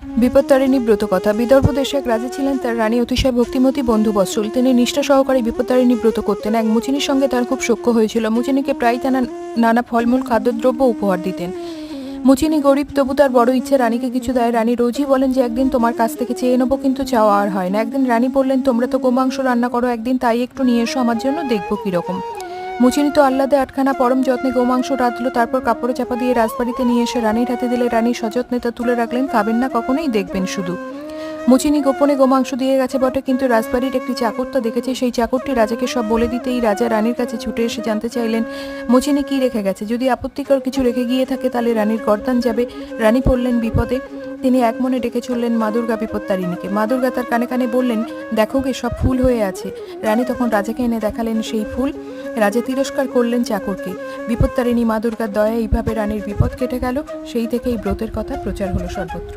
বিপত্তারিণী ব্রতকথা। বিদর্ভ দেশে এক রাজা ছিলেন, তার রানী অতিশয় ভক্তিমতী, বন্ধুবৎসল। তিনি নিষ্ঠা সহকারে বিপত্তারিণী ব্রত করতেন। এক মুচিনির সঙ্গে তার খুব সখ্য হয়েছিল। মুচিনিকে প্রায় নানা ফলমূল খাদ্যদ্রব্য উপহার দিতেন। মুচিনি গরিব, তবু তার বড় ইচ্ছে রানীকে কিছু দেয়। রানী রোজই বলেন যে একদিন তোমার কাছ থেকে চেয়ে নেবো, কিন্তু চাওয়া আর হয় না। একদিন রানী বললেন, তোমরা তো গোমাংস রান্না করো, একদিন তাই একটু নিয়ে এসো আমার জন্য, দেখবো কিরকম। মুচিনি তো আহ্লাদে আটখানা পরম যত্নে গোমাংস রাঁধলো, তারপর কাপড়ে চাপা দিয়ে রাজবাড়িতে নিয়ে এসে রানীর হাতে দিলে। রানী সযত্নে তা তুলে রাখলেন। খাবেন না কখনোই, দেখবেন শুধু। মুচিনি গোপনে গোমাংস দিয়ে গেছে বটে, কিন্তু রাজবাড়ির একটি চাকর তা দেখেছে। সেই চাকরটি রাজাকে সব বলে দিতেই রাজা রানীর কাছে ছুটে এসে জানতে চাইলেন মুচিনি কি রেখে গেছে। যদি আপত্তিকর কিছু রেখে গিয়ে থাকে তাহলে রানীর গর্দান যাবে। রানী পড়লেন বিপদে। তিনি এক মনে ডেকে চললেন মা দুর্গা বিপত্তারিণীকে। মা দুর্গা তার কানে কানে বললেন, দেখো গে, সব ফুল হয়ে আছে। রানী তখন রাজাকে এনে দেখালেন সেই ফুল। রাজা তিরস্কার করলেন চাকরকে। বিপত্তারিণী মা দুর্গার দয়া এইভাবে রানীর বিপদ কেটে গেল। সেই থেকে এই ব্রতের কথা প্রচার হলো সর্বত্র।